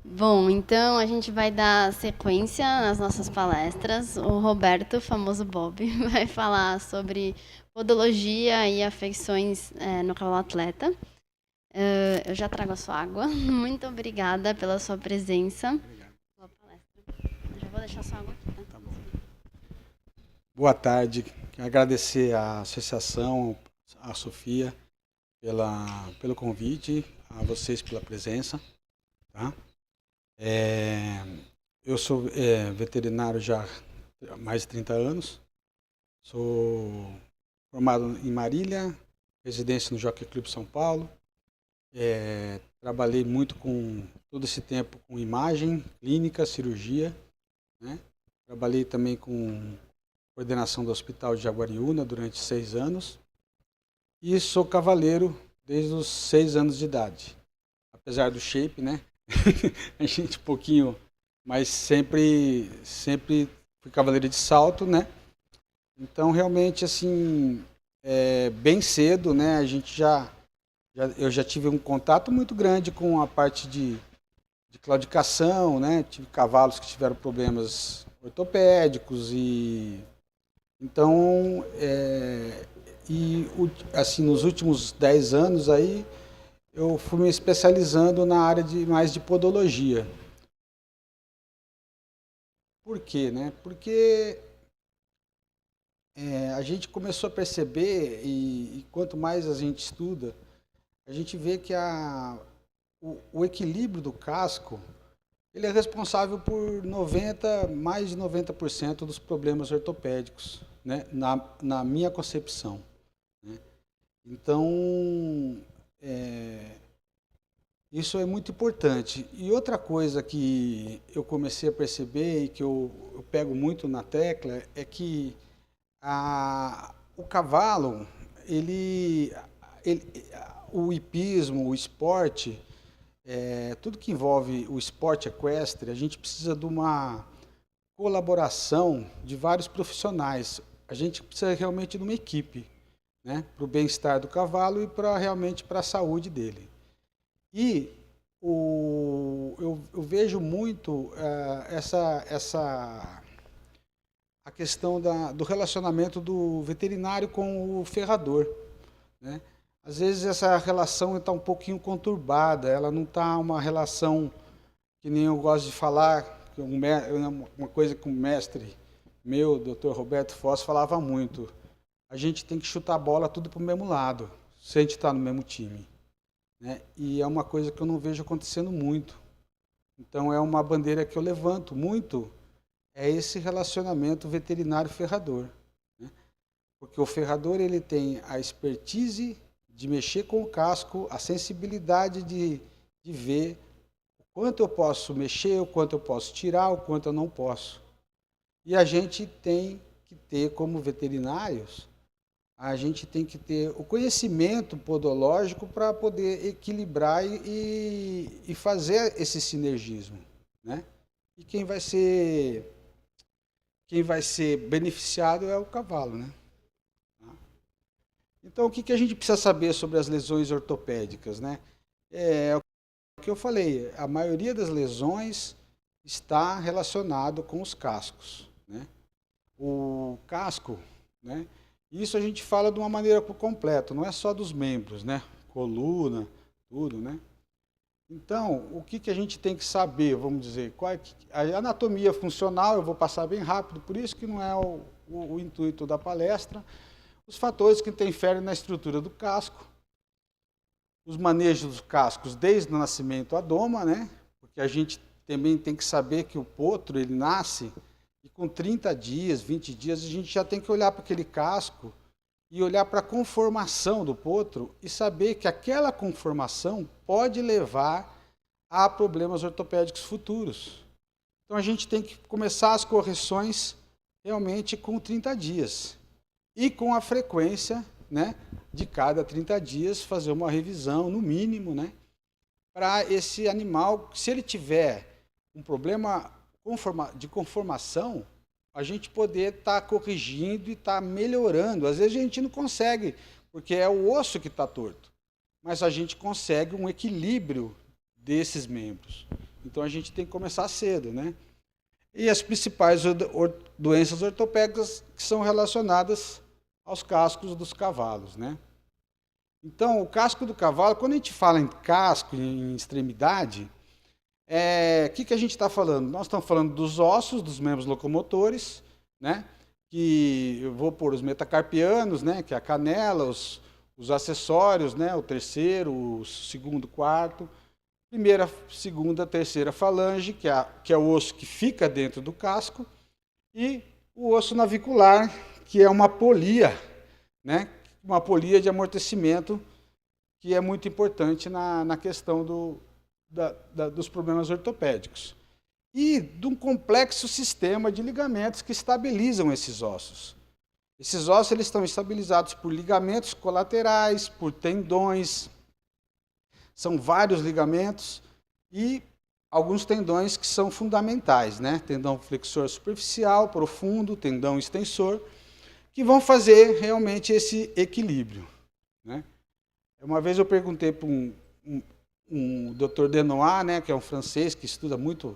Bom, então a gente vai dar sequência nas nossas palestras. O Roberto, o famoso Bob, vai falar sobre podologia e afecções no cavalo atleta. Eu já trago a sua água. Muito obrigada pela sua presença. Obrigado. Boa palestra. Eu já vou deixar a sua água aqui, tá? Tá bom. Boa tarde. Quero agradecer à associação, à Sofia, pelo convite, a vocês pela presença. Tá? Eu sou veterinário já há mais de 30 anos. Sou formado em Marília, residência no Jockey Club São Paulo. Trabalhei muito com todo esse tempo com imagem, clínica, cirurgia, né? Trabalhei também com coordenação do Hospital de Jaguariúna durante 6 anos. E sou cavaleiro desde os 6 anos de idade. Apesar do shape, né? A gente um pouquinho, mas sempre fui cavaleiro de salto, né? Então, realmente, assim, bem cedo, né? Eu já tive um contato muito grande com a parte de claudicação, né? Tive cavalos que tiveram problemas ortopédicos e então assim nos últimos 10 anos aí eu fui me especializando na área mais de podologia. Por quê, né? Porque a gente começou a perceber e quanto mais a gente estuda, a gente vê que o equilíbrio do casco ele é responsável por mais de 90% dos problemas ortopédicos, né? Na minha concepção. Né? Então, isso é muito importante. E outra coisa que eu comecei a perceber e que eu pego muito na tecla é que o cavalo, ele, o hipismo, o esporte, tudo que envolve o esporte equestre, a gente precisa de uma colaboração de vários profissionais. A gente precisa realmente de uma equipe, né, para o bem-estar do cavalo e realmente para a saúde dele. E eu vejo muito a questão do relacionamento do veterinário com o ferrador. Né? Às vezes essa relação está um pouquinho conturbada, ela não está uma relação que nem eu gosto de falar, uma coisa que o mestre meu, o Dr. Roberto Foss, falava muito. A gente tem que chutar a bola tudo para o mesmo lado, se a gente está no mesmo time. Né? E é uma coisa que eu não vejo acontecendo muito. Então é uma bandeira que eu levanto muito, é esse relacionamento veterinário-ferrador. Né? Porque o ferrador ele tem a expertise de mexer com o casco, a sensibilidade de ver o quanto eu posso mexer, o quanto eu posso tirar, o quanto eu não posso. E a gente tem que ter, como veterinários, a gente tem que ter o conhecimento podológico para poder equilibrar e fazer esse sinergismo. Né? E quem vai ser beneficiado é o cavalo. Né? Então, o que a gente precisa saber sobre as lesões ortopédicas? Né? É o que eu falei, a maioria das lesões está relacionado com os cascos. Né? O casco, né? Isso a gente fala de uma maneira completa, não é só dos membros, né? Coluna, tudo, né? Então, o que a gente tem que saber, vamos dizer, a anatomia funcional, eu vou passar bem rápido, por isso que não é o intuito da palestra, os fatores que interferem na estrutura do casco, os manejos dos cascos desde o nascimento à doma, né? Porque a gente também tem que saber que o potro, ele nasce e com 30 dias, 20 dias, a gente já tem que olhar para aquele casco e olhar para a conformação do potro e saber que aquela conformação pode levar a problemas ortopédicos futuros. Então a gente tem que começar as correções realmente com 30 dias. E com a frequência, né, de cada 30 dias fazer uma revisão, no mínimo, né, para esse animal, se ele tiver um problema de conformação, a gente poder estar corrigindo e estar melhorando. Às vezes a gente não consegue, porque é o osso que está torto. mas a gente consegue um equilíbrio desses membros. Então a gente tem que começar cedo, né? E as principais doenças ortopédicas que são relacionadas aos cascos dos cavalos, né? Então, o casco do cavalo, quando a gente fala em casco, em extremidade, que a gente está falando? Nós estamos falando dos ossos, dos membros locomotores, né? Que eu vou pôr os metacarpianos, né? Que é a canela, os acessórios, né? O terceiro, o segundo, quarto, primeira, segunda, terceira falange, que é o osso que fica dentro do casco, e o osso navicular, que é uma polia, né? Uma polia de amortecimento, que é muito importante na questão dos problemas ortopédicos. E de um complexo sistema de ligamentos que estabilizam esses ossos. Esses ossos eles estão estabilizados por ligamentos colaterais, por tendões, são vários ligamentos e alguns tendões que são fundamentais, né? Tendão flexor superficial, profundo, tendão extensor, que vão fazer realmente esse equilíbrio, né? Uma vez eu perguntei para um Dr. Denoir, né, que é um francês que estuda muito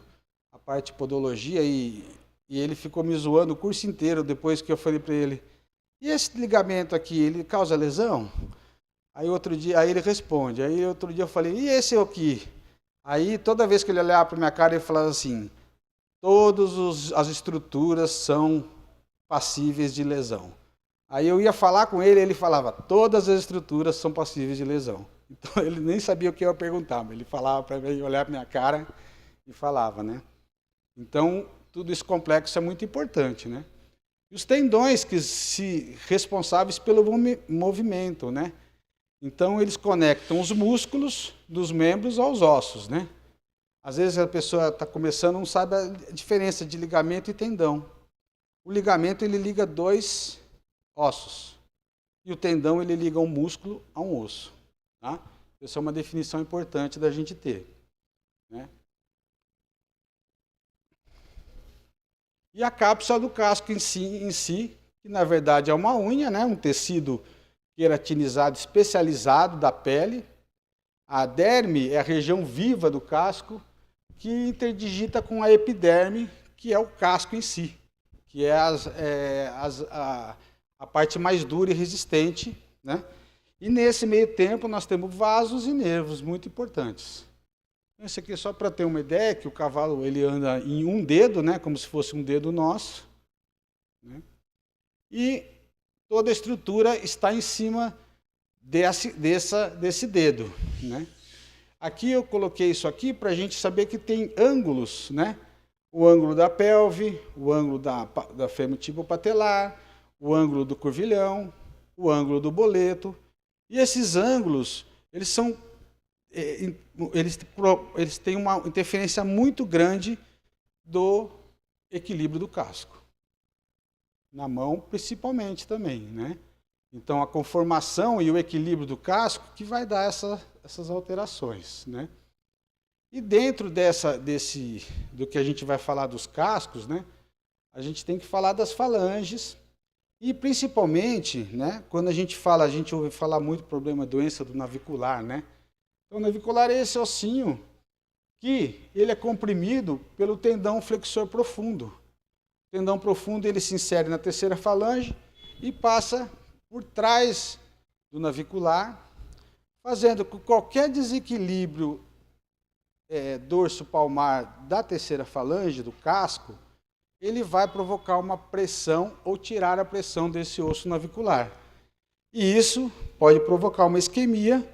a parte de podologia, e ele ficou me zoando o curso inteiro depois que eu falei para ele, e esse ligamento aqui, ele causa lesão? Aí ele responde, aí outro dia eu falei, e esse aqui? Aí toda vez que ele olhava para minha cara, ele falava assim, todas as estruturas são passíveis de lesão. Aí eu ia falar com ele, ele falava, todas as estruturas são passíveis de lesão. Então ele nem sabia o que eu ia perguntar, mas ele falava para mim, olhar para minha cara e falava, né? Então, tudo isso complexo é muito importante, né? E os tendões que se responsáveis pelo movimento, né? Então, eles conectam os músculos dos membros aos ossos, né? Às vezes a pessoa está começando e não sabe a diferença de ligamento e tendão. O ligamento, ele liga dois ossos. E o tendão, ele liga um músculo a um osso. Tá? Essa é uma definição importante da gente ter, né? E a cápsula do casco em si, que na verdade é uma unha, né? Um tecido queratinizado especializado da pele. A derme é a região viva do casco, que interdigita com a epiderme, que é o casco em si, que é a parte mais dura e resistente, né? E nesse meio tempo nós temos vasos e nervos muito importantes. Isso aqui é só para ter uma ideia, que o cavalo ele anda em um dedo, né? Como se fosse um dedo nosso, né? E toda a estrutura está em cima desse dedo, né? Aqui eu coloquei isso aqui para a gente saber que tem ângulos, né? O ângulo da pelve, o ângulo da femotibopatelar, o ângulo do curvilhão, o ângulo do boleto. E esses ângulos, eles têm uma interferência muito grande do equilíbrio do casco. Na mão, principalmente também, né? Então, a conformação e o equilíbrio do casco que vai dar essas alterações, né? E dentro do que a gente vai falar dos cascos, né? A gente tem que falar das falanges e, principalmente, né? Quando a gente ouve falar muito problema, doença do navicular, né? Então, o navicular é esse ossinho que ele é comprimido pelo tendão flexor profundo. O tendão profundo ele se insere na terceira falange e passa por trás do navicular, fazendo com que qualquer desequilíbrio dorso-palmar da terceira falange, do casco, ele vai provocar uma pressão ou tirar a pressão desse osso navicular. E isso pode provocar uma isquemia,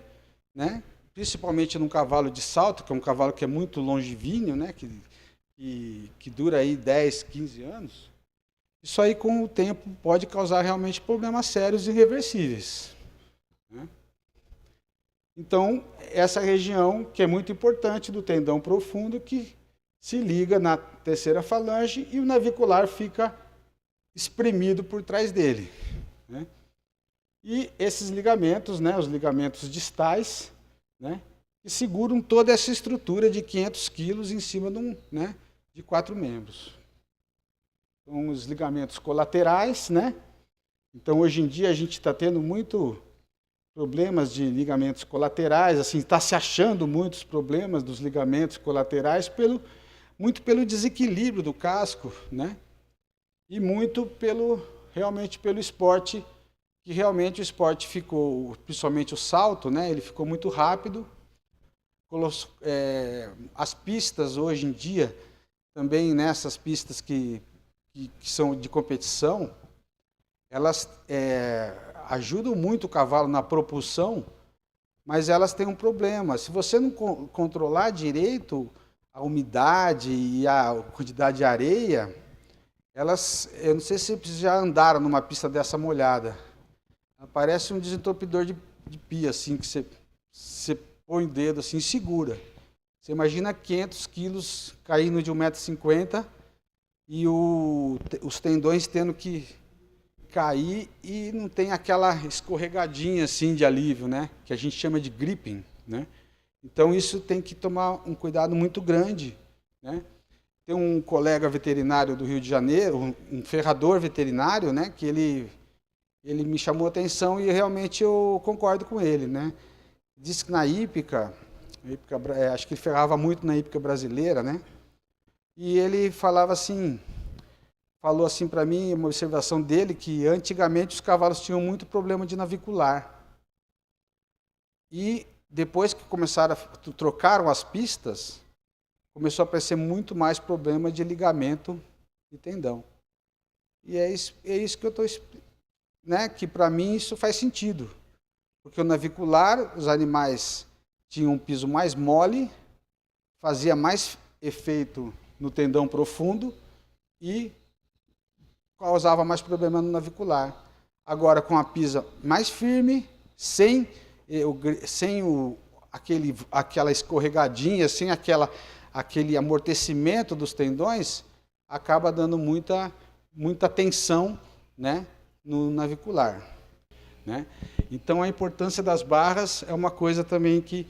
né? Principalmente num cavalo de salto, que é um cavalo que é muito longevíneo, né? Que dura aí 10, 15 anos. Isso aí, com o tempo, pode causar realmente problemas sérios e irreversíveis, né? Então, essa região que é muito importante do tendão profundo, que se liga na terceira falange e o navicular fica espremido por trás dele, né? E esses ligamentos, né, os ligamentos distais, né, que seguram toda essa estrutura de 500 quilos em cima de 4 membros. Então, os ligamentos colaterais, né? Então, hoje em dia, a gente está tendo muito problemas de ligamentos colaterais, assim, está se achando muitos problemas dos ligamentos colaterais muito pelo desequilíbrio do casco, né? E muito realmente pelo esporte, que realmente o esporte ficou, principalmente o salto, né? Ele ficou muito rápido. As pistas hoje em dia, também nessas pistas que são de competição, elas ajudam muito o cavalo na propulsão, mas elas têm um problema. Se você não controlar direito a umidade e a quantidade de areia, eu não sei se vocês já andaram numa pista dessa molhada. Parece um desentupidor de pia, assim, que você põe o dedo assim e segura. Você imagina 500 quilos caindo de 1,50 m e os tendões tendo que cair e não tem aquela escorregadinha assim de alívio, né? Que a gente chama de gripping, né? Então isso tem que tomar um cuidado muito grande, né? Tem um colega veterinário do Rio de Janeiro, um ferrador veterinário, né? Que ele me chamou a atenção e realmente eu concordo com ele, né? Diz que na hípica, acho que ele ferrava muito na hípica brasileira, né? E ele falou assim para mim, uma observação dele, que antigamente os cavalos tinham muito problema de navicular. E depois que trocaram as pistas, começou a aparecer muito mais problema de ligamento e tendão. E é isso que eu estou, né? Que para mim isso faz sentido. Porque o navicular, os animais tinham um piso mais mole, fazia mais efeito no tendão profundo e causava mais problema no navicular. Agora, com a pisa mais firme, sem aquela escorregadinha, sem aquele amortecimento dos tendões, acaba dando muita tensão, né, no navicular, né? Então, a importância das barras é uma coisa também que,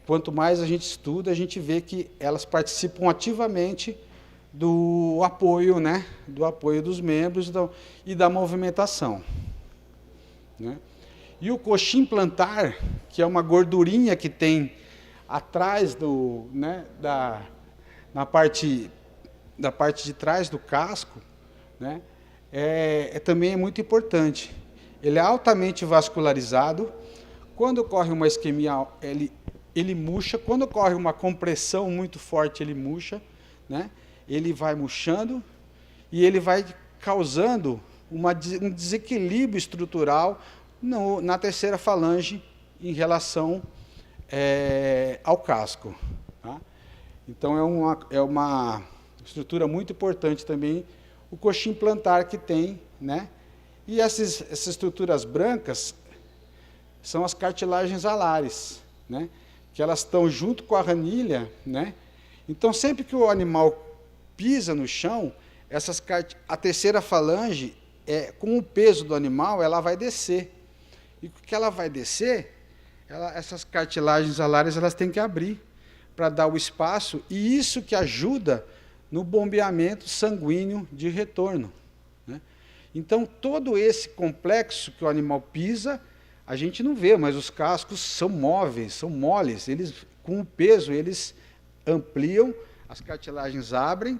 quanto mais a gente estuda, a gente vê que elas participam ativamente do apoio, né? Do apoio dos membros e da movimentação, né? E o coxim plantar, que é uma gordurinha que tem atrás né, da parte de trás do casco, né? Também é muito importante. Ele é altamente vascularizado. Quando ocorre uma isquemia, ele murcha. Quando ocorre uma compressão muito forte, ele murcha, né? Ele vai murchando e ele vai causando um desequilíbrio estrutural na terceira falange em relação ao casco, tá? Então é uma estrutura muito importante também o coxim plantar que tem, né? E essas estruturas brancas são as cartilagens alares, né? Que elas estão junto com a ranilha, né? Então sempre que o animal pisa no chão, a terceira falange, com o peso do animal, ela vai descer. E porque ela vai descer, essas cartilagens alares elas têm que abrir para dar o espaço, e isso que ajuda no bombeamento sanguíneo de retorno, né? Então, todo esse complexo que o animal pisa, a gente não vê, mas os cascos são móveis, são moles. Eles, com o peso, eles ampliam, as cartilagens abrem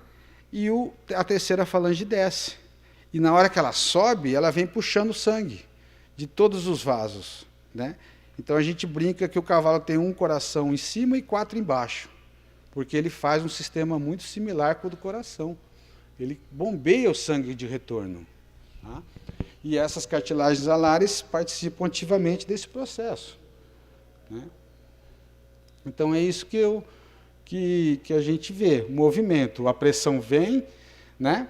e a terceira falange desce. E na hora que ela sobe, ela vem puxando sangue de todos os vasos, né? Então a gente brinca que o cavalo tem um coração em cima e 4 embaixo, porque ele faz um sistema muito similar com o do coração. Ele bombeia o sangue de retorno, tá? E essas cartilagens alares participam ativamente desse processo, né? Então é isso que a gente vê, o movimento, a pressão vem, né?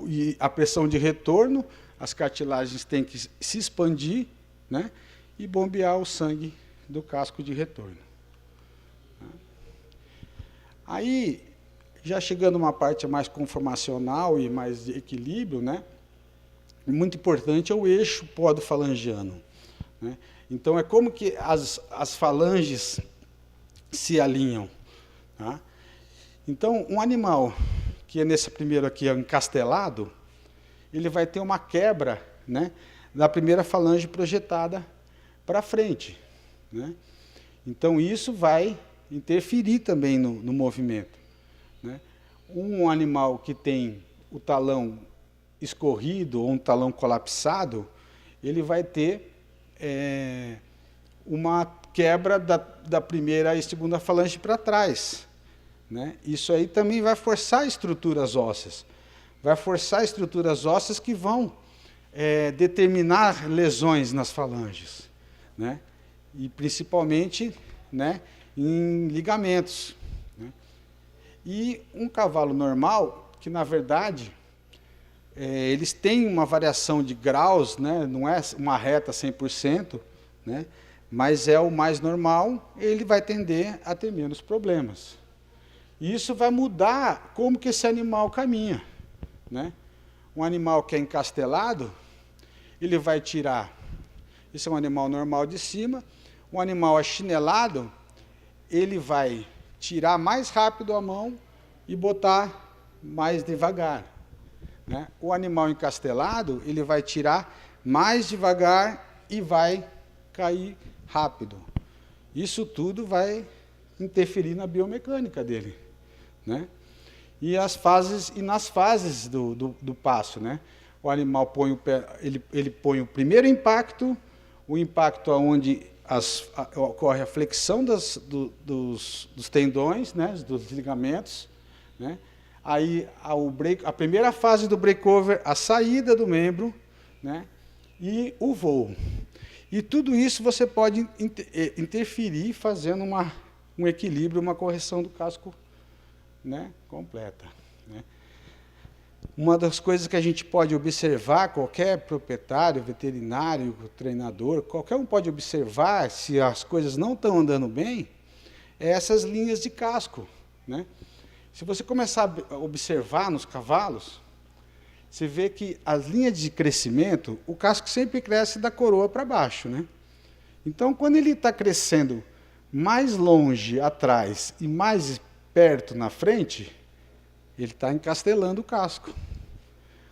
E a pressão de retorno, as cartilagens têm que se expandir, né? E bombear o sangue do casco de retorno. Aí, já chegando a uma parte mais conformacional e mais de equilíbrio, né? Muito importante é o eixo podofalangiano, né? Então, é como que as falanges se alinham, tá? Então, um animal que é nesse primeiro aqui, encastelado, ele vai ter uma quebra, né, da primeira falange projetada para frente, né? Então, isso vai interferir também no movimento, né? Um animal que tem o talão escorrido ou um talão colapsado, ele vai ter uma quebra da primeira e segunda falange para trás, né? Isso aí também vai forçar estruturas ósseas. Vai forçar estruturas ósseas que vão determinar lesões nas falanges, né? E principalmente, né, em ligamentos, né? E um cavalo normal, que na verdade eles têm uma variação de graus, né? Não é uma reta 100%, né? Mas é o mais normal, ele vai tender a ter menos problemas. E isso vai mudar como que esse animal caminha, né? Um animal que é encastelado, ele vai tirar, isso é um animal normal de cima, um animal achinelado, ele vai tirar mais rápido a mão e botar mais devagar, né? O animal encastelado, ele vai tirar mais devagar e vai cair rápido. Isso tudo vai interferir na biomecânica dele, né? E nas fases do passo, né? O animal põe o pé, ele põe o primeiro impacto, o impacto onde ocorre a flexão dos tendões, né? Dos ligamentos, né? Aí a primeira fase do breakover, a saída do membro, né? E o voo. E tudo isso você pode interferir fazendo um equilíbrio, uma correção do casco, né, completa, né? Uma das coisas que a gente pode observar, qualquer proprietário, veterinário, treinador, qualquer um pode observar se as coisas não estão andando bem, é essas linhas de casco, né? Se você começar a observar nos cavalos, você vê que as linhas de crescimento, o casco sempre cresce da coroa para baixo, né? Então, quando ele está crescendo mais longe atrás e mais perto na frente, ele está encastelando o casco.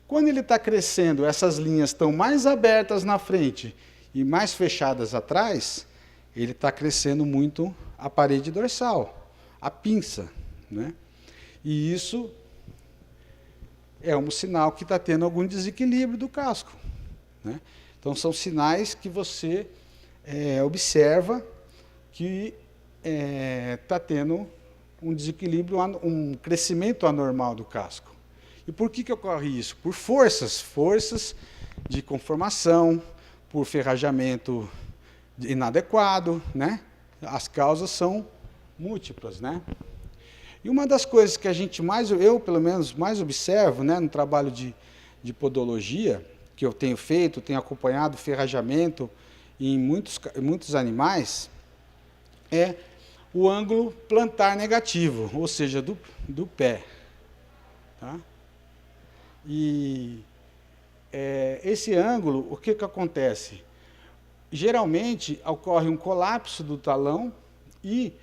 Quando ele está crescendo, essas linhas estão mais abertas na frente e mais fechadas atrás, ele está crescendo muito a parede dorsal, a pinça, né? E isso é um sinal que está tendo algum desequilíbrio do casco, né? Então, são sinais que você observa que está tendo um desequilíbrio, um crescimento anormal do casco. E por que ocorre isso? Por forças de conformação, por ferrajamento inadequado, né? As causas são múltiplas, né? E uma das coisas que a gente eu pelo menos mais observo, né, no trabalho de podologia, que eu tenho feito, tenho acompanhado ferrajamento em muitos animais, é o ângulo plantar negativo, ou seja, do pé, tá? E esse ângulo, o que acontece? Geralmente ocorre um colapso do talão e,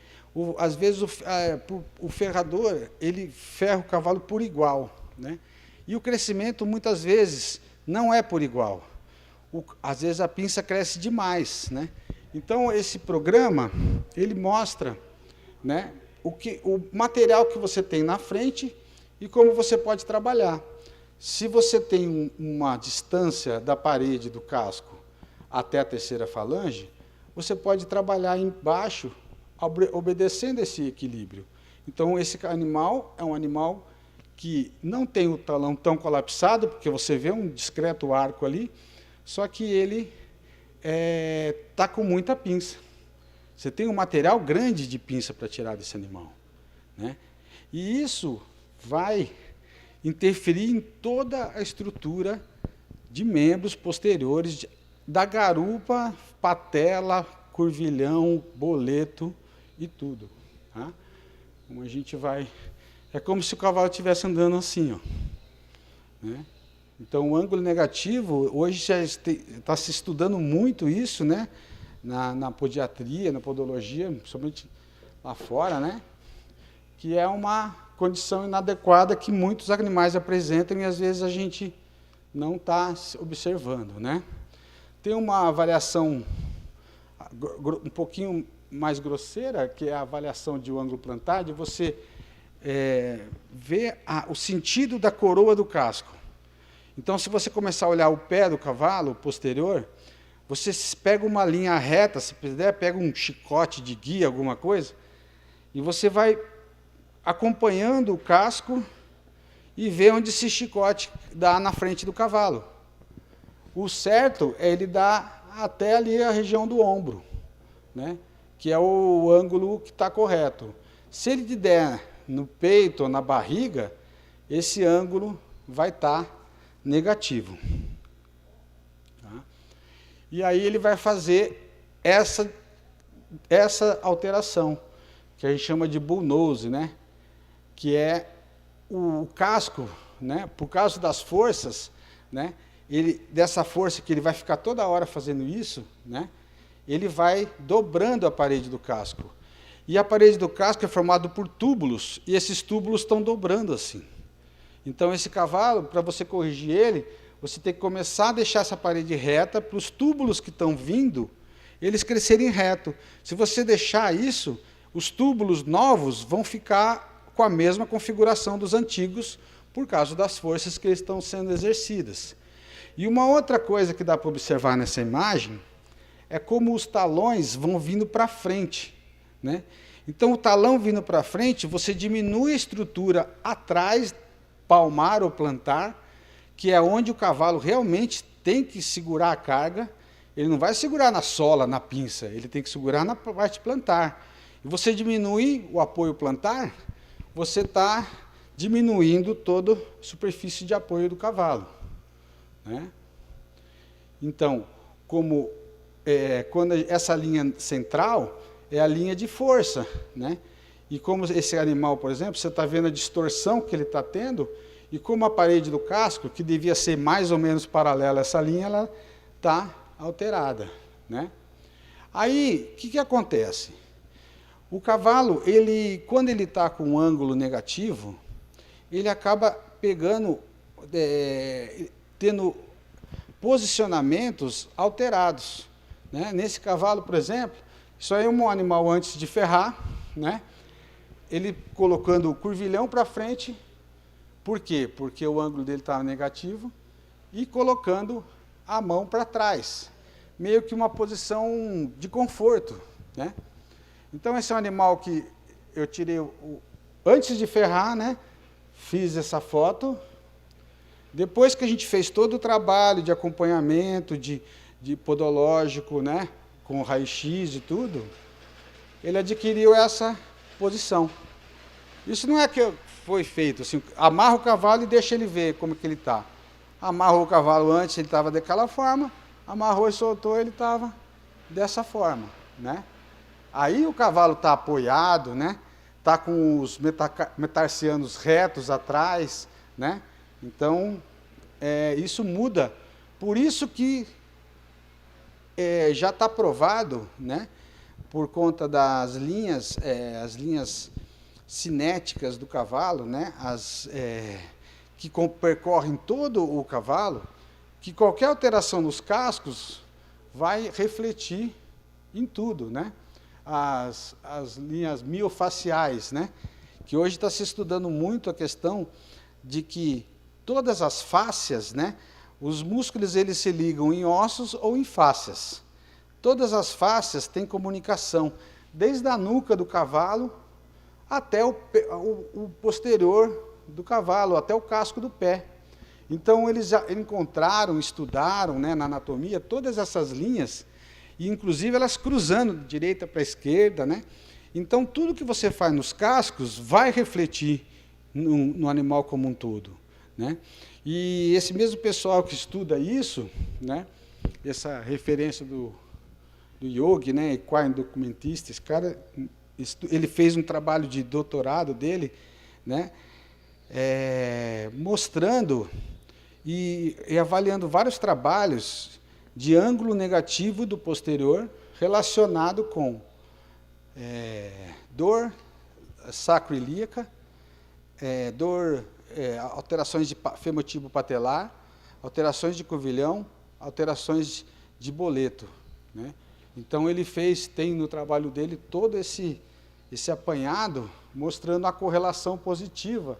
às vezes, o ferrador ele ferra o cavalo por igual, né? E o crescimento, muitas vezes, não é por igual. Às vezes a pinça cresce demais, né? Então, esse programa, ele mostra, né, o material que você tem na frente e como você pode trabalhar. Se você tem uma distância da parede do casco até a terceira falange, você pode trabalhar embaixo, obedecendo esse equilíbrio. Então, esse animal é um animal que não tem o talão tão colapsado, porque você vê um discreto arco ali, só que ele está com muita pinça. Você tem um material grande de pinça para tirar desse animal, né? E isso vai interferir em toda a estrutura de membros posteriores, da garupa, patela, curvilhão, boleto e tudo, tá? Como a gente vai... É como se o cavalo estivesse andando assim, ó, né? Então, o ângulo negativo, hoje já está se estudando muito isso, né? Na podiatria, na podologia, principalmente lá fora, né? Que é uma condição inadequada que muitos animais apresentam e, às vezes, a gente não está observando, né? Tem uma avaliação um pouquinho mais grosseira, que é a avaliação de um ângulo plantar, de você ver o sentido da coroa do casco. Então, se você começar a olhar o pé do cavalo, o posterior, você pega uma linha reta, se puder, pega um chicote de guia, alguma coisa, e você vai acompanhando o casco e vê onde esse chicote dá na frente do cavalo. O certo é ele dar até ali a região do ombro, né? Que é o ângulo que está correto. Se ele te der no peito ou na barriga, esse ângulo vai estar negativo. Tá? E aí ele vai fazer essa alteração, que a gente chama de bull nose, né? Que é o casco, né? Por causa das forças, né? Dessa força que ele vai ficar toda hora fazendo isso, né? Ele vai dobrando a parede do casco. E a parede do casco é formada por túbulos, e esses túbulos estão dobrando assim. Então, esse cavalo, para você corrigir ele, você tem que começar a deixar essa parede reta para os túbulos que estão vindo, eles crescerem reto. Se você deixar isso, os túbulos novos vão ficar com a mesma configuração dos antigos, por causa das forças que estão sendo exercidas. E uma outra coisa que dá para observar nessa imagem é como os talões vão vindo para frente, né? Então, o talão vindo para frente, você diminui a estrutura atrás, palmar ou plantar, que é onde o cavalo realmente tem que segurar a carga. Ele não vai segurar na sola, na pinça, ele tem que segurar na parte plantar. E você diminui o apoio plantar, você está diminuindo toda a superfície de apoio do cavalo, né? Então, quando essa linha central é a linha de força, né? E como esse animal, por exemplo, você está vendo a distorção que ele está tendo, e como a parede do casco, que devia ser mais ou menos paralela a essa linha, ela está alterada, né? Aí, o que acontece? O cavalo, quando ele está com um ângulo negativo, ele acaba tendo posicionamentos alterados, né? Nesse cavalo, por exemplo, isso aí é um animal antes de ferrar, né? Ele colocando o curvilhão para frente. Por quê? Porque o ângulo dele estava negativo, e colocando a mão para trás, meio que uma posição de conforto, né? Então, esse é um animal que eu tirei antes de ferrar, né? Fiz essa foto. Depois que a gente fez todo o trabalho de acompanhamento, de podológico, né? Com raio-x e tudo, ele adquiriu essa posição. Isso não é que foi feito assim, amarra o cavalo e deixa ele ver como que ele está. Amarrou o cavalo antes, ele estava daquela forma, amarrou e soltou, ele estava dessa forma, né? Aí o cavalo está apoiado, né? Está com os metarcianos retos atrás, né? Então, isso muda. Por isso que já está provado, né? Por conta das linhas, as linhas cinéticas do cavalo, né? Que percorrem todo o cavalo, que qualquer alteração nos cascos vai refletir em tudo, né? As linhas miofaciais, né? Que hoje está se estudando muito a questão de que todas as fáscias, né? Os músculos eles se ligam em ossos ou em fáscias. Todas as fáscias têm comunicação, desde a nuca do cavalo até o posterior do cavalo, até o casco do pé. Então, eles já encontraram, estudaram, né, na anatomia todas essas linhas, e inclusive elas cruzando de direita para a esquerda, né? Então, tudo que você faz nos cascos vai refletir no animal como um todo, né? E esse mesmo pessoal que estuda isso, né, essa referência do Yogi, né, equine documentista, esse cara, ele fez um trabalho de doutorado dele, né, mostrando e avaliando vários trabalhos de ângulo negativo do posterior relacionado com dor sacroiliaca, alterações de femotibo patelar, alterações de curvilhão, alterações de boleto, né? Então ele tem no trabalho dele todo esse apanhado mostrando a correlação positiva,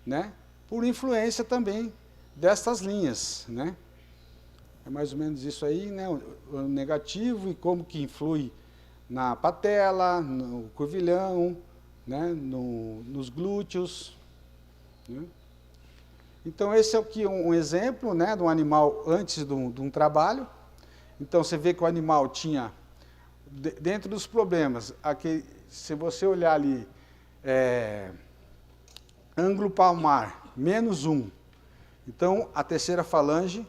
né? Por influência também dessas linhas, né? É mais ou menos isso aí, né? O negativo e como que influi na patela, no curvilhão, né? Nos glúteos, né? Então esse é aqui um exemplo, né, de um animal antes de um trabalho. Então você vê que o animal tinha, dentro dos problemas, aqui, se você olhar ali, ângulo palmar, -1. Então a terceira falange,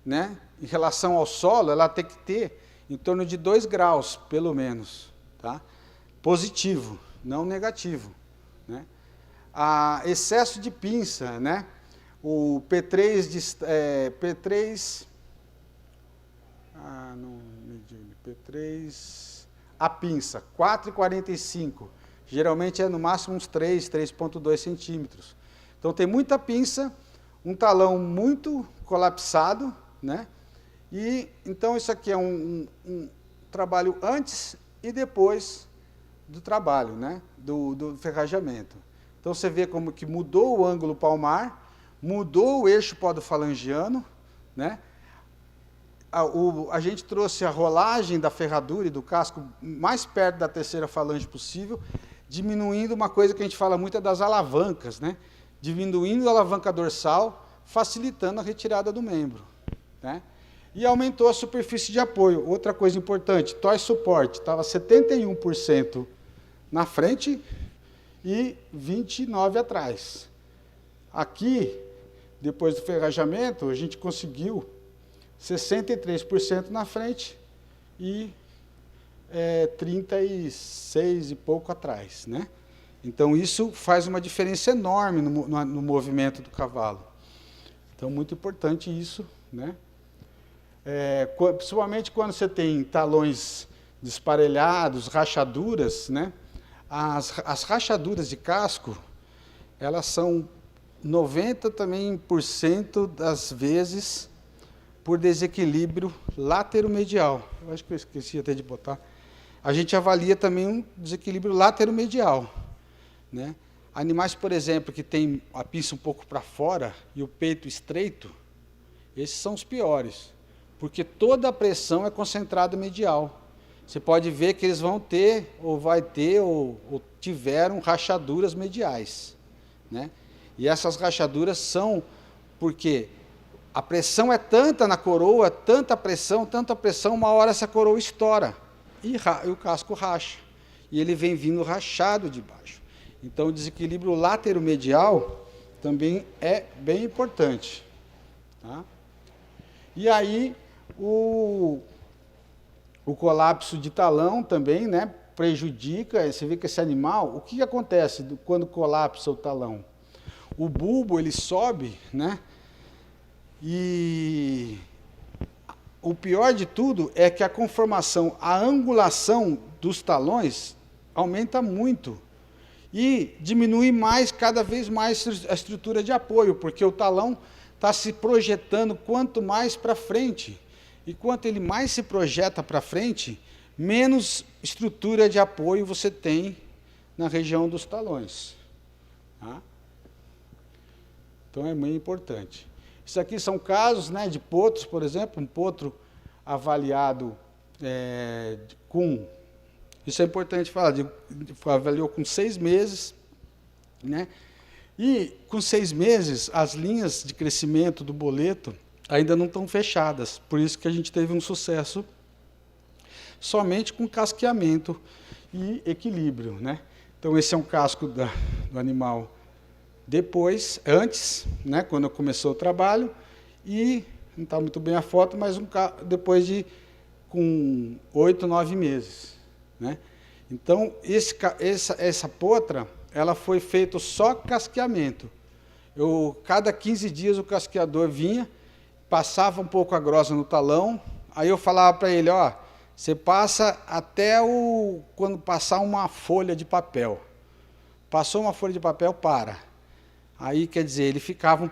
né, em relação ao solo, ela tem que ter em torno de 2 graus, pelo menos, tá? Positivo, não negativo, né? Excesso de pinça, né? O P3, não medi, P3, a pinça, 4,45. Geralmente é no máximo uns 3,2 centímetros. Então tem muita pinça, um talão muito colapsado, né? E então isso aqui é um trabalho antes e depois do trabalho, né? Do ferrajamento. Então você vê como que mudou o ângulo palmar, mudou o eixo podofalangiano, né? A gente trouxe a rolagem da ferradura e do casco mais perto da terceira falange possível, diminuindo uma coisa que a gente fala muito das alavancas, né? Diminuindo a alavanca dorsal, facilitando a retirada do membro, né? E aumentou a superfície de apoio. Outra coisa importante, torque suporte, estava 71% na frente e 29% atrás. Aqui, depois do ferrajamento, a gente conseguiu 63% na frente e 36 e pouco atrás, né? Então isso faz uma diferença enorme no movimento do cavalo. Então muito importante isso, né? Principalmente quando você tem talões desparelhados, rachaduras, né? As rachaduras de casco, elas são 90% também das vezes por desequilíbrio lateromedial. Eu acho que eu esqueci até de botar. A gente avalia também um desequilíbrio lateromedial, né? Animais, por exemplo, que tem a pinça um pouco para fora e o peito estreito, esses são os piores, porque toda a pressão é concentrada medial. Você pode ver que eles vão ter, ou vai ter, ou tiveram rachaduras mediais, né? E essas rachaduras são porque a pressão é tanta na coroa, tanta pressão, uma hora essa coroa estoura e o casco racha. E ele vem vindo rachado de baixo. Então o desequilíbrio lateromedial também é bem importante, tá? E aí o colapso de talão também, né, prejudica. Você vê que esse animal, o que acontece quando colapsa o talão? O bulbo ele sobe, né? E o pior de tudo é que a conformação, a angulação dos talões aumenta muito e diminui mais, cada vez mais a estrutura de apoio, porque o talão está se projetando quanto mais para frente. E quanto ele mais se projeta para frente, menos estrutura de apoio você tem na região dos talões, tá? Então é muito importante. Isso aqui são casos, né, de potros, por exemplo, um potro avaliado com... Isso é importante falar, avaliou com 6 meses, né? E com 6 meses, as linhas de crescimento do boleto ainda não estão fechadas, por isso que a gente teve um sucesso somente com casqueamento e equilíbrio, né? Então esse é um casco do animal antes, né, quando começou o trabalho, e não está muito bem a foto, mas depois com 8, 9 meses, né? Então essa potra, ela foi feita só casqueamento. Cada 15 dias o casqueador vinha, passava um pouco a grossa no talão, aí eu falava para ele, ó, você passa até quando passar uma folha de papel. Passou uma folha de papel, para. Aí, quer dizer, ele ficava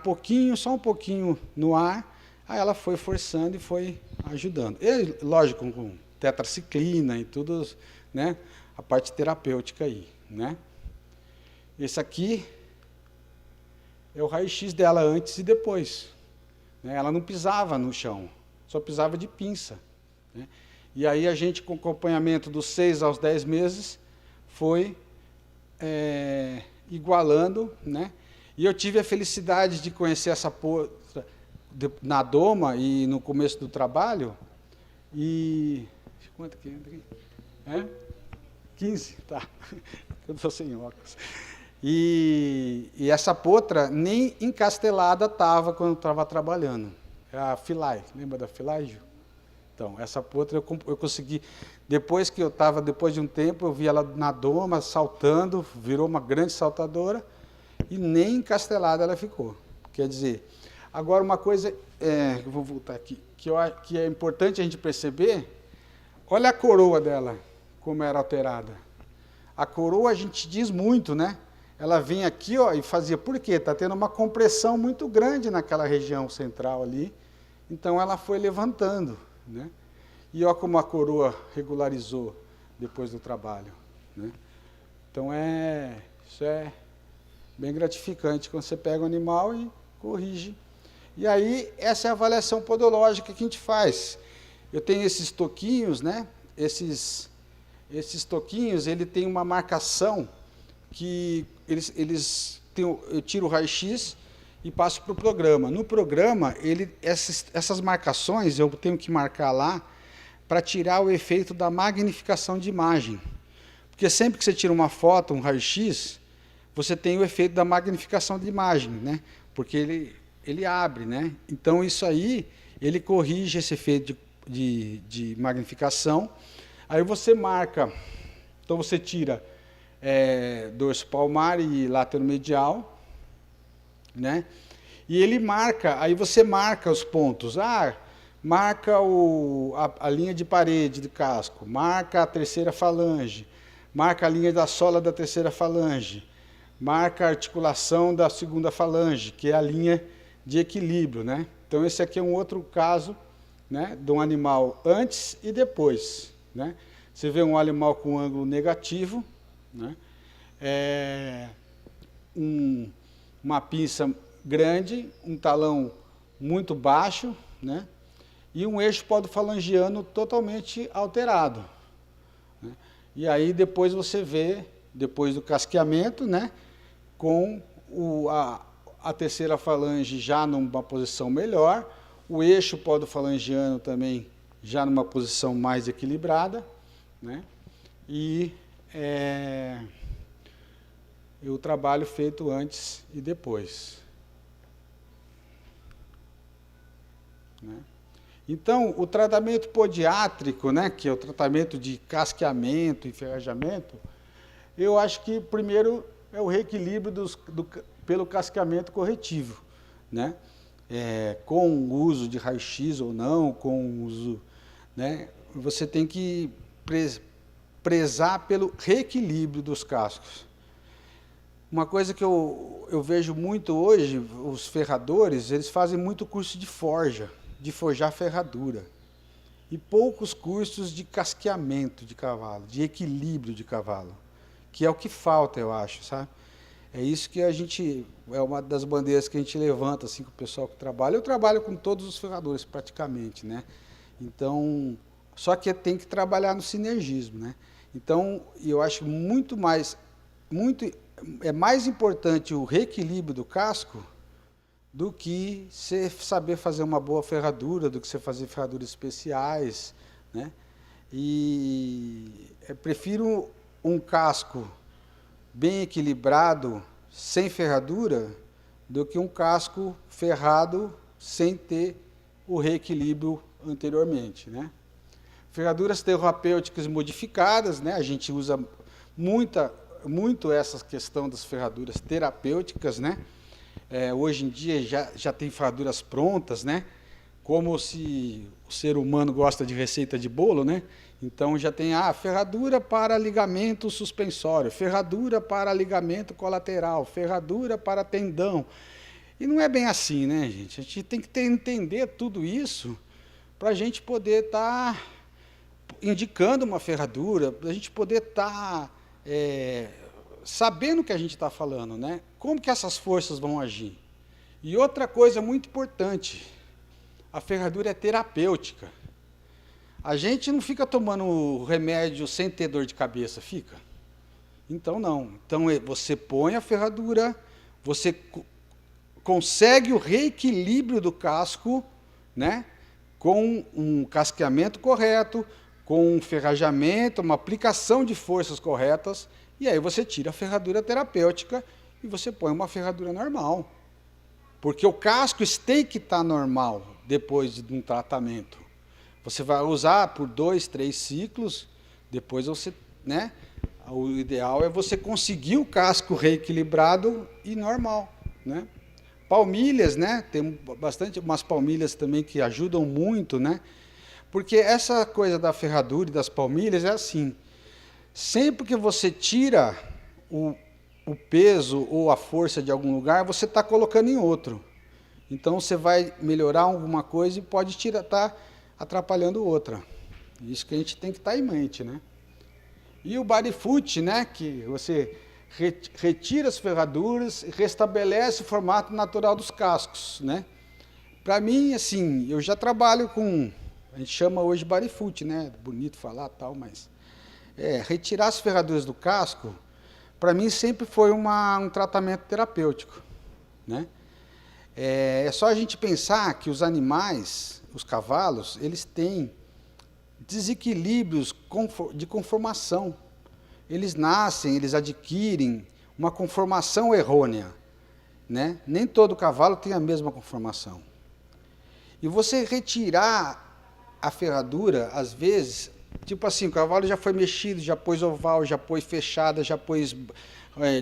só um pouquinho no ar, Aí ela foi forçando e foi ajudando. E, lógico, com tetraciclina e tudo, né? A parte terapêutica aí, né? Esse aqui é o raio-x dela antes e depois. Né? Ela não pisava no chão, só pisava de pinça. Né? E aí a gente, com acompanhamento dos 6 aos 10 meses, foi igualando, né? E eu tive a felicidade de conhecer essa potra na Doma e no começo do trabalho. E... Quanto aqui? 15? Tá. Eu estou sem óculos. E essa potra nem encastelada estava quando eu estava trabalhando. É a Filai. Lembra da Filai, Gil? Então, essa potra eu consegui... Depois que eu estava, depois de um tempo, eu vi ela na Doma, saltando, virou uma grande saltadora, e nem encastelada ela ficou. Quer dizer, agora uma coisa, eu vou voltar aqui, que é importante a gente perceber, olha a coroa dela, como era alterada. A coroa a gente diz muito, né? Ela vinha aqui, ó, e fazia, por quê? Está tendo uma compressão muito grande naquela região central ali, então ela foi levantando, né? E olha como a coroa regularizou depois do trabalho, né? Então, isso é bem gratificante, quando você pega o animal e corrige. E aí, essa é a avaliação podológica que a gente faz. Eu tenho esses toquinhos, né? Esses toquinhos, ele tem uma marcação que eu tiro o raio-x e passo para o programa. No programa, essas marcações eu tenho que marcar lá para tirar o efeito da magnificação de imagem. Porque sempre que você tira uma foto, um raio-x, você tem o efeito da magnificação de imagem, né? Porque ele abre, né? Então, isso aí, ele corrige esse efeito de magnificação. Aí você marca, então você tira dorso palmar e lateromedial, né? E ele marca, aí você marca os pontos. Marca a linha de parede do casco, marca a terceira falange, marca a linha da sola da terceira falange, marca a articulação da segunda falange, que é a linha de equilíbrio, né? Então, esse aqui é um outro caso, né, de um animal antes e depois, né? Você vê um animal com ângulo negativo, né? Uma pinça grande, um talão muito baixo, né? E um eixo podofalangiano totalmente alterado, né? E aí depois você vê, depois do casqueamento, né, com a terceira falange já numa posição melhor, o eixo podofalangiano também já numa posição mais equilibrada, né? E o trabalho feito antes e depois, né? Então, o tratamento podiátrico, né, que é o tratamento de casqueamento e ferrajamento, eu acho que primeiro é o reequilíbrio pelo casqueamento corretivo, né? Com o uso de raio-x ou não, com o uso, né, você tem que prezar pelo reequilíbrio dos cascos. Uma coisa que eu vejo muito hoje, os ferradores, eles fazem muito curso de forja, de forjar ferradura, e poucos cursos de casqueamento de cavalo, de equilíbrio de cavalo, que é o que falta, eu acho, sabe? É isso que é uma das bandeiras que a gente levanta, assim, com o pessoal que trabalha. Eu trabalho com todos os ferradores, praticamente, né? Então, só que tem que trabalhar no sinergismo, né? Então, eu acho é mais importante o reequilíbrio do casco do que você saber fazer uma boa ferradura, do que você fazer ferraduras especiais, né? E eu prefiro um casco bem equilibrado, sem ferradura, do que um casco ferrado sem ter o reequilíbrio anteriormente, né? Ferraduras terapêuticas modificadas, né? A gente usa muito essa questão das ferraduras terapêuticas, né? Hoje em dia já tem ferraduras prontas, né? Como se o ser humano gosta de receita de bolo, né? Então já tem ferradura para ligamento suspensório, ferradura para ligamento colateral, ferradura para tendão. E não é bem assim, né, gente? A gente tem que entender tudo isso para a gente poder estar indicando uma ferradura, para a gente poder estar sabendo o que a gente está falando, né? Como que essas forças vão agir. E outra coisa muito importante, a ferradura é terapêutica. A gente não fica tomando remédio sem ter dor de cabeça, fica? Então não. Então você põe a ferradura, você consegue o reequilíbrio do casco, né? Com um casqueamento correto, com um ferrajamento, uma aplicação de forças corretas, e aí você tira a ferradura terapêutica e você põe uma ferradura normal. Porque o casco tem que estar normal depois de um tratamento. Você vai usar por 2, 3 ciclos, depois você, né? O ideal é você conseguir o casco reequilibrado e normal, né? Palmilhas, né? Tem bastante umas palmilhas também que ajudam muito, né? Porque essa coisa da ferradura e das palmilhas é assim. Sempre que você tira o peso ou a força de algum lugar, você está colocando em outro. Então você vai melhorar alguma coisa e pode estar atrapalhando outra. Isso que a gente tem que estar em mente, né? E o bodyfoot, né? Que você retira as ferraduras e restabelece o formato natural dos cascos, né? Para mim, assim, eu já trabalho com, a gente chama hoje bodyfoot, né? Bonito falar tal, mas retirar as ferraduras do casco, para mim sempre foi um tratamento terapêutico, né? É só a gente pensar que os animais, os cavalos, eles têm desequilíbrios de conformação. Eles nascem, eles adquirem uma conformação errônea, né? Nem todo cavalo tem a mesma conformação. E você retirar a ferradura, às vezes, tipo assim, o cavalo já foi mexido, já pôs oval, já pôs fechada, já pôs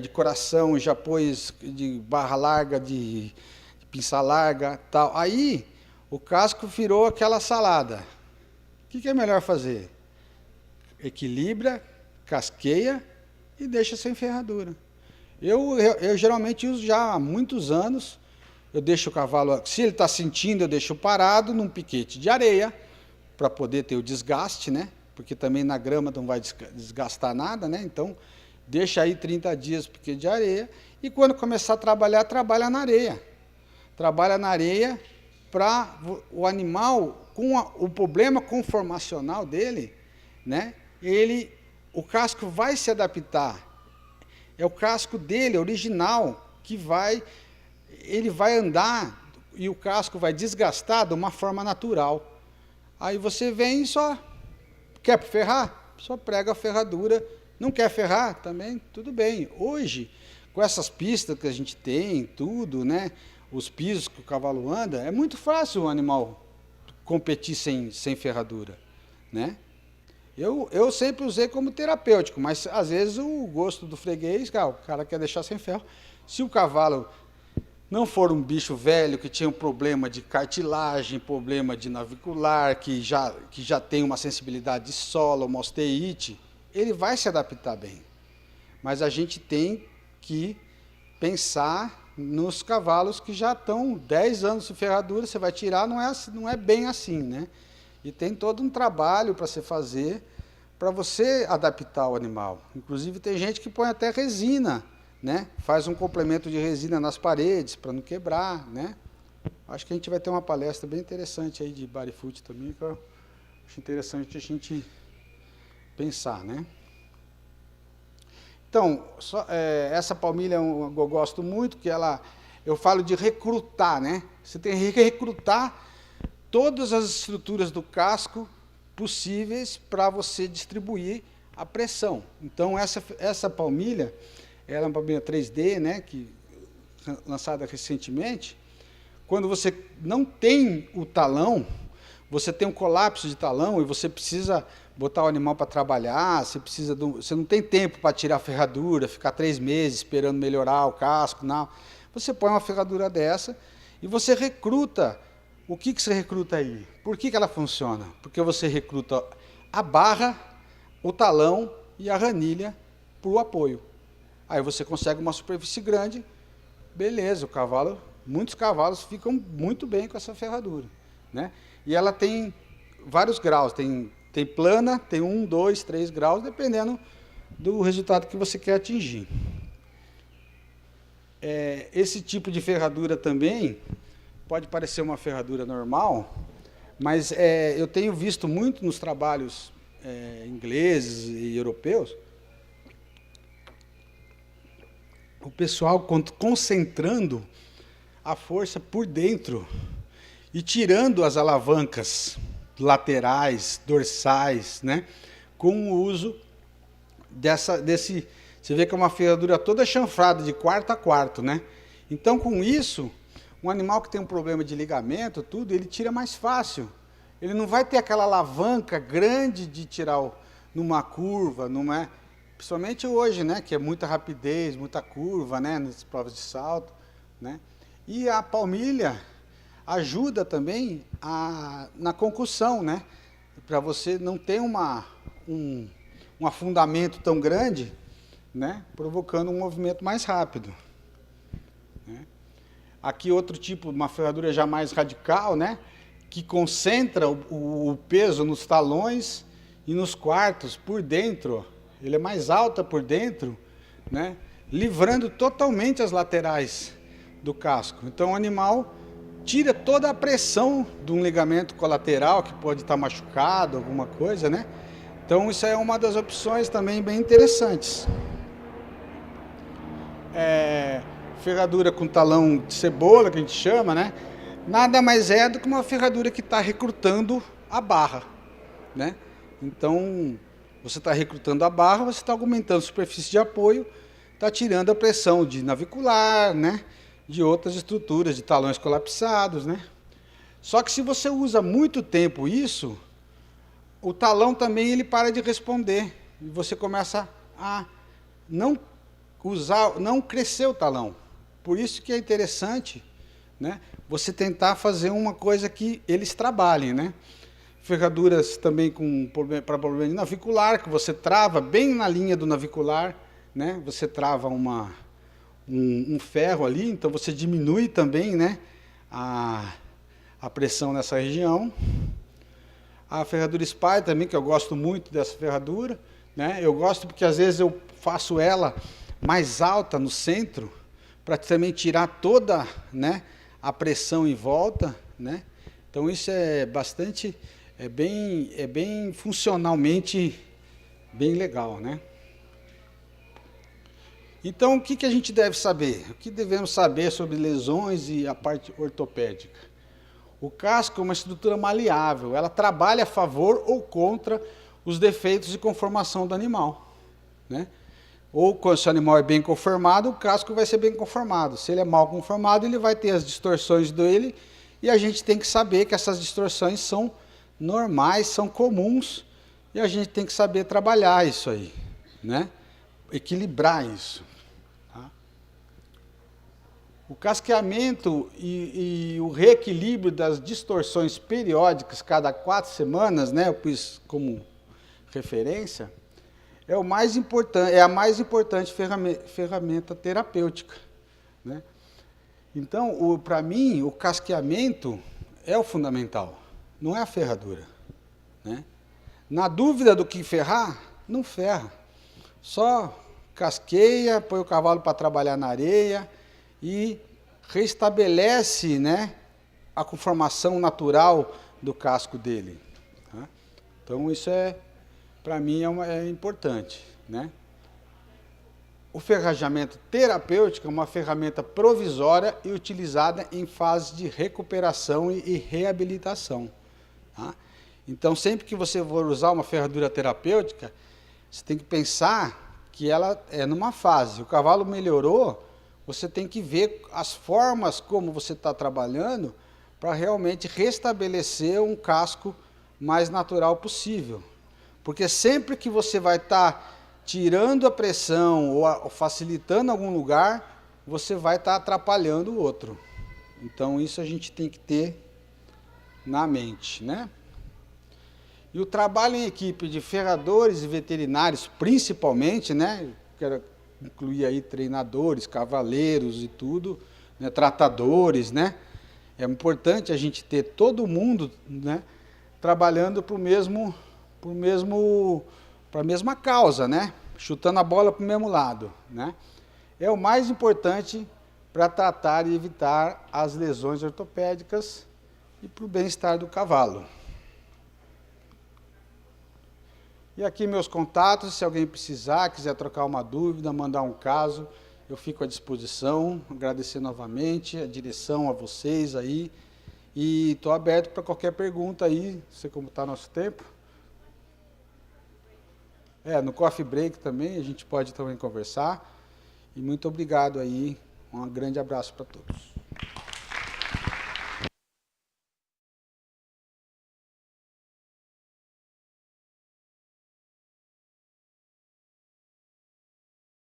de coração, já pôs de barra larga, de pinça larga, tal. Aí o casco virou aquela salada. O que é melhor fazer? Equilibra, casqueia e deixa sem ferradura. Eu geralmente uso já há muitos anos. Eu deixo o cavalo, se ele está sentindo, eu deixo parado num piquete de areia, para poder ter o desgaste, né? Porque também na grama não vai desgastar nada, né? Então, deixa aí 30 dias piquete de areia, e quando começar a trabalhar, trabalha na areia. Trabalha na areia para o animal, com o problema conformacional dele, né? O casco vai se adaptar. É o casco dele, original, que ele vai andar e o casco vai desgastar de uma forma natural. Aí você vem e só quer ferrar? Só prega a ferradura. Não quer ferrar? Também tudo bem. Hoje, com essas pistas que a gente tem, tudo, né? Os pisos que o cavalo anda, é muito fácil o animal competir sem ferradura, né? Eu sempre usei como terapêutico, mas às vezes o gosto do freguês, o cara quer deixar sem ferro. Se o cavalo não for um bicho velho que tinha um problema de cartilagem, problema de navicular, que já tem uma sensibilidade de solo, uma osteite, ele vai se adaptar bem. Mas a gente tem que pensar nos cavalos que já estão 10 anos de ferradura, você vai tirar, não é bem assim, né? E tem todo um trabalho para se fazer para você adaptar o animal. Inclusive tem gente que põe até resina, né? Faz um complemento de resina nas paredes para não quebrar, né? Acho que a gente vai ter uma palestra bem interessante aí de bodyfoot também, que eu acho interessante a gente pensar, né? Então, essa palmilha eu gosto muito, que eu falo de recrutar, né? Você tem que recrutar todas as estruturas do casco possíveis para você distribuir a pressão. Então, essa palmilha, ela é uma palmilha 3D, né, lançada recentemente. Quando você não tem o talão, você tem um colapso de talão e você precisa botar o animal para trabalhar, você não tem tempo para tirar a ferradura, ficar 3 meses esperando melhorar o casco, não. Você põe uma ferradura dessa e você recruta. O que você recruta aí? Por que ela funciona? Porque você recruta a barra, o talão e a ranilha para o apoio. Aí você consegue uma superfície grande, beleza, o cavalo Muitos cavalos ficam muito bem com essa ferradura, né? E ela tem vários graus, tem plana, tem 1, 2, 3 graus, dependendo do resultado que você quer atingir. Esse tipo de ferradura também pode parecer uma ferradura normal, mas eu tenho visto muito nos trabalhos ingleses e europeus, o pessoal concentrando a força por dentro e tirando as alavancas laterais, dorsais, né, com o uso desse... Você vê que é uma ferradura toda chanfrada, de quarto a quarto, né? Então, com isso, um animal que tem um problema de ligamento, tudo, ele tira mais fácil. Ele não vai ter aquela alavanca grande de tirar numa curva, principalmente hoje, né? Que é muita rapidez, muita curva, né? Nas provas de salto, né? E a palmilha ajuda também na concussão, né? Para você não ter um afundamento tão grande, né, provocando um movimento mais rápido, né? Aqui outro tipo, uma ferradura já mais radical, né, que concentra o peso nos talões e nos quartos por dentro. Ele é mais alta por dentro, né, livrando totalmente as laterais do casco. Então o animal tira toda a pressão de um ligamento colateral que pode estar machucado, alguma coisa, né? Então isso é uma das opções também bem interessantes. Ferradura com talão de cebola, que a gente chama, né? Nada mais é do que uma ferradura que está recrutando a barra, né? Então, você está recrutando a barra, você está aumentando a superfície de apoio, está tirando a pressão de navicular, né? De outras estruturas, de talões colapsados, né? Só que se você usa muito tempo isso, o talão também ele para de responder. E você começa a não crescer o talão. Por isso que é interessante, né, você tentar fazer uma coisa que eles trabalhem, né? Ferraduras também para problema navicular, que você trava bem na linha do navicular, né? Você trava um ferro ali, então você diminui também, né, a pressão nessa região. A ferradura Spy também, que eu gosto muito dessa ferradura, né? Eu gosto porque às vezes eu faço ela mais alta no centro, para também tirar toda, né, a pressão em volta, né? Então isso é bem funcionalmente bem legal, né? Então o que a gente deve saber? O que devemos saber sobre lesões e a parte ortopédica? O casco é uma estrutura maleável, ela trabalha a favor ou contra os defeitos de conformação do animal, né? Ou se o animal é bem conformado, o casco vai ser bem conformado. Se ele é mal conformado, ele vai ter as distorções dele, e a gente tem que saber que essas distorções são normais, são comuns, e a gente tem que saber trabalhar isso aí, né? Equilibrar isso. Tá? O casqueamento e o reequilíbrio das distorções periódicas, cada 4 semanas, né, eu pus como referência, é a mais importante ferramenta terapêutica, né? Então, para mim, o casqueamento é o fundamental, não é a ferradura, né? Na dúvida do que ferrar, não ferra. Só casqueia, põe o cavalo para trabalhar na areia e restabelece, né, a conformação natural do casco dele. Tá? Então, isso para mim é importante, né? O ferrajamento terapêutico é uma ferramenta provisória e utilizada em fase de recuperação e reabilitação. Tá? Então, sempre que você for usar uma ferradura terapêutica, você tem que pensar que ela é numa fase. O cavalo melhorou, você tem que ver as formas como você está trabalhando para realmente restabelecer um casco mais natural possível. Porque sempre que você vai estar tirando a pressão ou facilitando algum lugar, você vai estar atrapalhando o outro. Então isso a gente tem que ter na mente, né? E o trabalho em equipe de ferradores e veterinários, principalmente, né? Quero incluir aí treinadores, cavaleiros e tudo, né, tratadores, né? É importante a gente ter todo mundo, né, trabalhando para a mesma causa, né? Chutando a bola para o mesmo lado, né? É o mais importante para tratar e evitar as lesões ortopédicas e para o bem-estar do cavalo. E aqui meus contatos, se alguém precisar, quiser trocar uma dúvida, mandar um caso, eu fico à disposição. Agradecer novamente a direção, a vocês aí. E estou aberto para qualquer pergunta aí, não sei como está nosso tempo. No coffee break também, a gente pode também conversar. E muito obrigado aí, um grande abraço para todos.